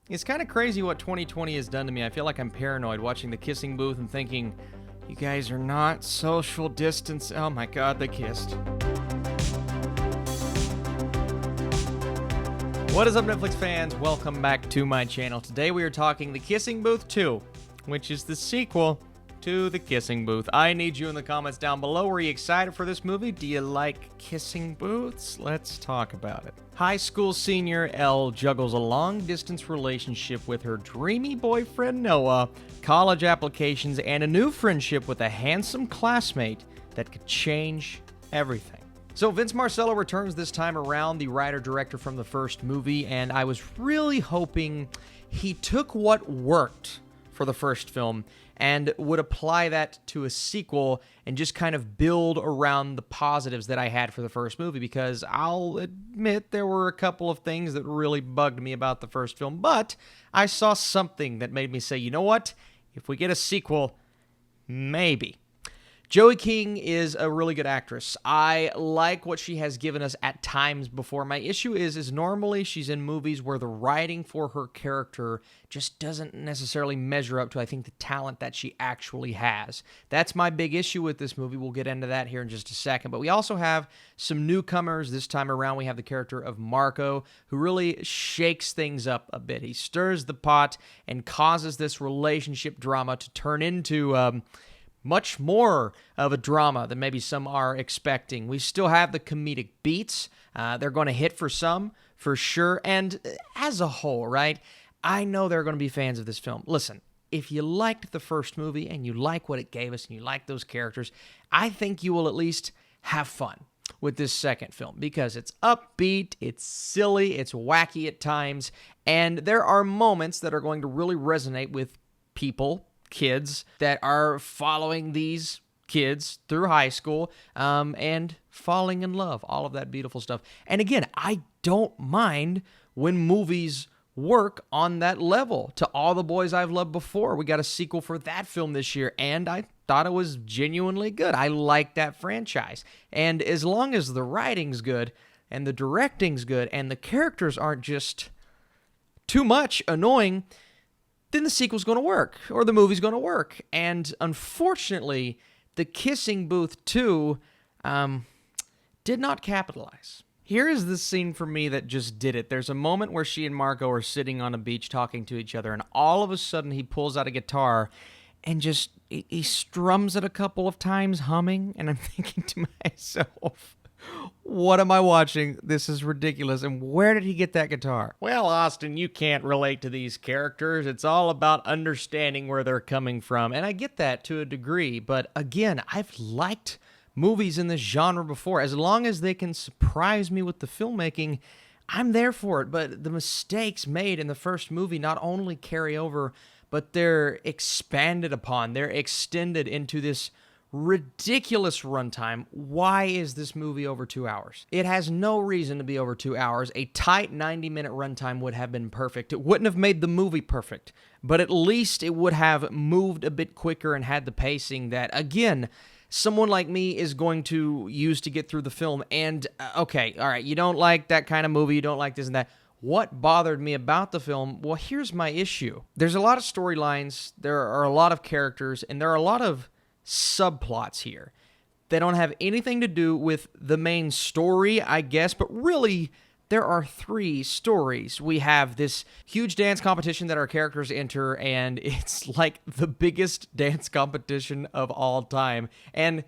It's kind of crazy what 2020 has done to me. I feel like I'm paranoid watching the kissing booth and thinking, you guys are not social distance. Oh my god, they kissed. What is up, Netflix fans? Welcome back to my channel. Today we are talking The Kissing Booth 2, which is the sequel to The Kissing Booth. I need you in the comments down below. Are you excited for this movie? Do you like kissing booths? Let's talk about it. High school senior Elle juggles a long-distance relationship with her dreamy boyfriend Noah, college applications, and a new friendship with a handsome classmate that could change everything. So Vince Marcello returns this time around, the writer-director from the first movie, and I was really hoping he took what worked for the first film and would apply that to a sequel and just kind of build around the positives that I had for the first movie, because I'll admit there were a couple of things that really bugged me about the first film, but I saw something that made me say, you know what? If we get a sequel, maybe. Joey King is a really good actress. I like what she has given us at times before. My issue is normally she's in movies where the writing for her character just doesn't necessarily measure up to, I think, the talent that she actually has. That's my big issue with this movie. We'll get into that here in just a second. But we also have some newcomers this time around. We have the character of Marco, who really shakes things up a bit. He stirs the pot and causes this relationship drama to turn into much more of a drama than maybe some are expecting. We still have the comedic beats. They're going to hit for some, for sure. And as a whole, right, I know there are going to be fans of this film. Listen, if you liked the first movie and you like what it gave us and you like those characters, I think you will at least have fun with this second film, because it's upbeat, it's silly, it's wacky at times, and there are moments that are going to really resonate with kids that are following these kids through high school and falling in love, all of that beautiful stuff. And again, I don't mind when movies work on that level. To All the Boys I've Loved Before, we got a sequel for that film this year, and I thought it was genuinely good. I like that franchise. And as long as the writing's good and the directing's good and the characters aren't just too much annoying, then the sequel's going to work, or the movie's going to work. And unfortunately, The Kissing Booth 2 did not capitalize. Here is the scene for me that just did it. There's a moment where she and Marco are sitting on a beach talking to each other, and all of a sudden he pulls out a guitar and just, he strums it a couple of times, humming, and I'm thinking to myself, what am I watching? This is ridiculous. And where did he get that guitar? Well, Austin, you can't relate to these characters. It's all about understanding where they're coming from. And I get that to a degree. But again, I've liked movies in this genre before. As long as they can surprise me with the filmmaking, I'm there for it. But the mistakes made in the first movie not only carry over, but they're expanded upon. They're extended into this ridiculous runtime. Why is this movie over 2 hours? It has no reason to be over 2 hours. A tight 90-minute runtime would have been perfect. It wouldn't have made the movie perfect, but at least it would have moved a bit quicker and had the pacing that, again, someone like me is going to use to get through the film. And, okay, all right, you don't like that kind of movie, you don't like this and that. What bothered me about the film? Well, here's my issue. There's a lot of storylines, there are a lot of characters, and there are a lot of subplots here. They don't have anything to do with the main story, I guess, but really, there are three stories. We have this huge dance competition that our characters enter, and it's like the biggest dance competition of all time. And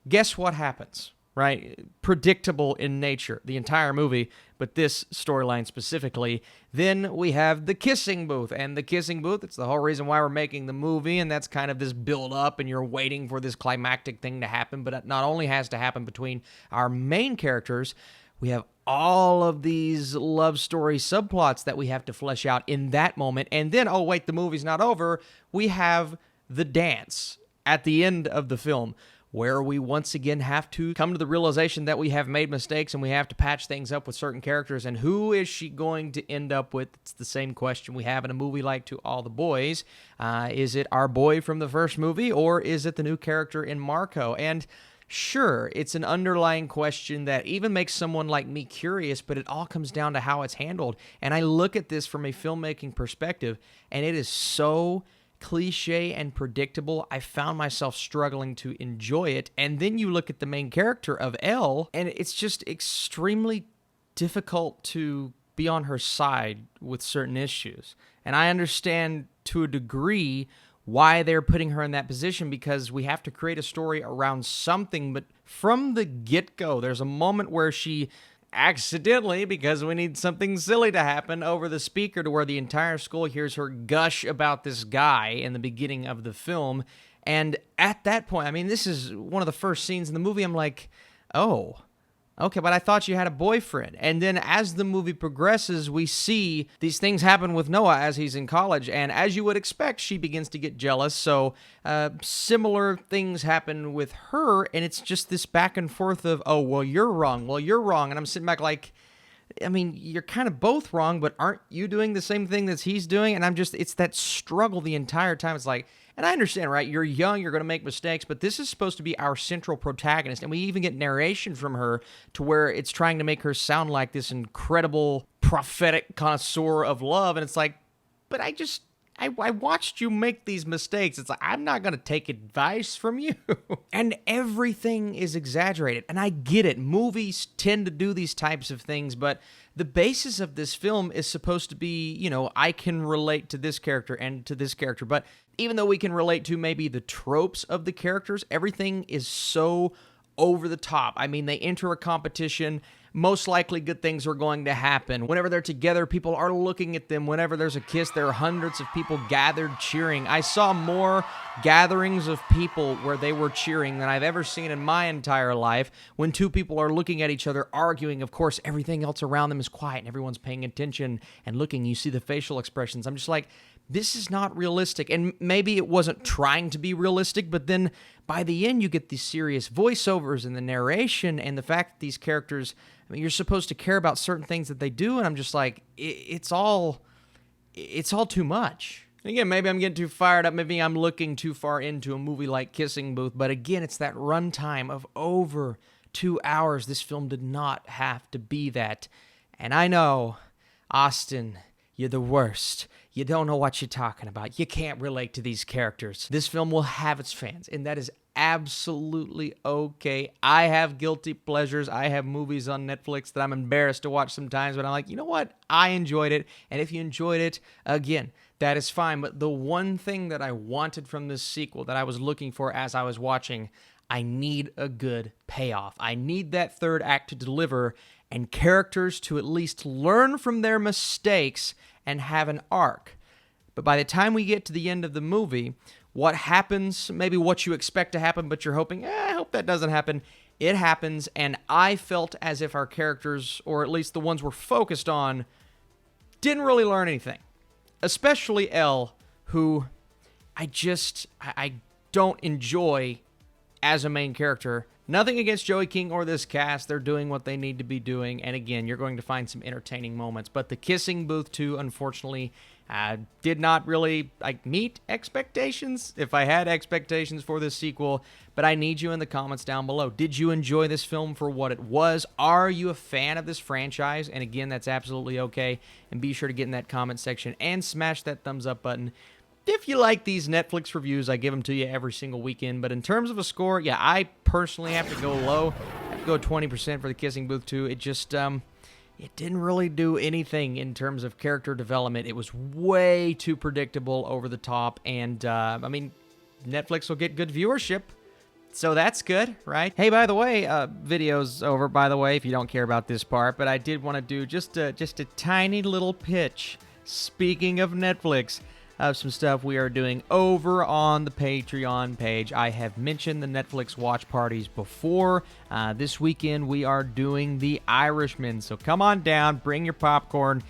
guess what happens, right? Predictable in nature, the entire movie, but this storyline specifically. Then we have the kissing booth, and the kissing booth, it's the whole reason why we're making the movie, and that's kind of this build-up, and you're waiting for this climactic thing to happen, but it not only has to happen between our main characters, we have all of these love story subplots that we have to flesh out in that moment, and then, oh wait, the movie's not over, we have the dance at the end of the film, where we once again have to come to the realization that we have made mistakes and we have to patch things up with certain characters. And who is she going to end up with? It's the same question we have in a movie like To All the Boys. Is it our boy from the first movie, or is it the new character in Marco? And Sure, it's an underlying question that even makes someone like me curious, but it all comes down to how it's handled. And I look at this from a filmmaking perspective, and it is so cliche and predictable. I found myself struggling to enjoy it. And then you look at the main character of Elle, and it's just extremely difficult to be on her side with certain issues. And I understand to a degree why they're putting her in that position, because we have to create a story around something. But from the get-go, there's a moment where she accidentally, because we need something silly to happen, over the speaker to where the entire school hears her gush about this guy in the beginning of the film. And at that point, I mean, this is one of the first scenes in the movie. I'm like, oh, okay, but I thought you had a boyfriend. And then as the movie progresses, we see these things happen with Noah as he's in college. And as you would expect, she begins to get jealous. So similar things happen with her. And it's just this back and forth of, oh, well, you're wrong. Well, you're wrong. And I'm sitting back like, I mean, you're kind of both wrong, but aren't you doing the same thing that he's doing? And it's that struggle the entire time. It's like, and I understand, right? You're young, you're going to make mistakes, but this is supposed to be our central protagonist. And we even get narration from her to where it's trying to make her sound like this incredible prophetic connoisseur of love. And it's like, but I watched you make these mistakes. It's like, I'm not going to take advice from you. And everything is exaggerated. And I get it. Movies tend to do these types of things, but the basis of this film is supposed to be, you know, I can relate to this character and to this character. But even though we can relate to maybe the tropes of the characters, everything is so over the top. I mean, they enter a competition. Most likely good things are going to happen. Whenever they're together, people are looking at them. Whenever there's a kiss, there are hundreds of people gathered cheering. I saw more gatherings of people where they were cheering than I've ever seen in my entire life. When two people are looking at each other, arguing, of course, everything else around them is quiet and everyone's paying attention and looking. You see the facial expressions. I'm just like, this is not realistic. And maybe it wasn't trying to be realistic, but then by the end, you get these serious voiceovers and the narration and the fact that these characters, I mean, you're supposed to care about certain things that they do, and I'm just like, it's all too much. Again, maybe I'm getting too fired up. Maybe I'm looking too far into a movie like Kissing Booth. But again, it's that runtime of over 2 hours. This film did not have to be that. And I know, Austin, you're the worst. You don't know what you're talking about. You can't relate to these characters. This film will have its fans, and that is absolutely okay. I have guilty pleasures. I have movies on Netflix that I'm embarrassed to watch sometimes, but I'm like, you know what? I enjoyed it, and if you enjoyed it, again, that is fine. But the one thing that I wanted from this sequel that I was looking for as I was watching, I need a good payoff. I need that third act to deliver, and characters to at least learn from their mistakes and have an arc. But by the time we get to the end of the movie, what happens, maybe what you expect to happen, but you're hoping, I hope that doesn't happen. It happens, and I felt as if our characters, or at least the ones we're focused on, didn't really learn anything. Especially Elle, who I don't enjoy as a main character. Nothing against Joey King or this cast. They're doing what they need to be doing. And again, you're going to find some entertaining moments. But the Kissing Booth 2, unfortunately, did not really meet expectations, if I had expectations for this sequel. But I need you in the comments down below. Did you enjoy this film for what it was? Are you a fan of this franchise? And again, that's absolutely okay. And be sure to get in that comment section and smash that thumbs up button. If you like these Netflix reviews, I give them to you every single weekend. But in terms of a score, yeah, I personally have to go low. I have to go 20% for the Kissing Booth 2. It just, it didn't really do anything in terms of character development. It was way too predictable, over the top. And, I mean, Netflix will get good viewership. So that's good, right? Hey, by the way, video's over, by the way, if you don't care about this part. But I did want to do just a tiny little pitch. Speaking of Netflix, of some stuff we are doing over on the Patreon page. I have mentioned the Netflix watch parties before. This weekend we are doing The Irishman, so come on down, bring your popcorn.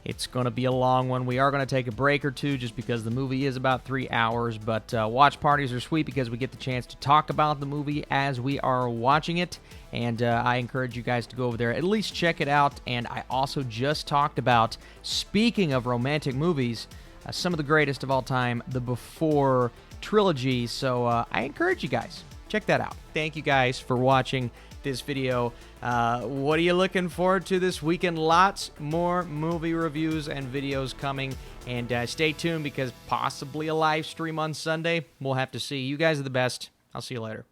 It's going to be a long one. We are going to take a break or two just because the movie is about 3 hours, but watch parties are sweet because we get the chance to talk about the movie as we are watching it, and I encourage you guys to go over there, at least check it out. And I also just talked about, speaking of romantic movies, some of the greatest of all time, the Before trilogy. So I encourage you guys, check that out. Thank you guys for watching this video. What are you looking forward to this weekend? Lots more movie reviews and videos coming, and stay tuned because possibly a live stream on Sunday. We'll have to see. You guys are the best. I'll see you later.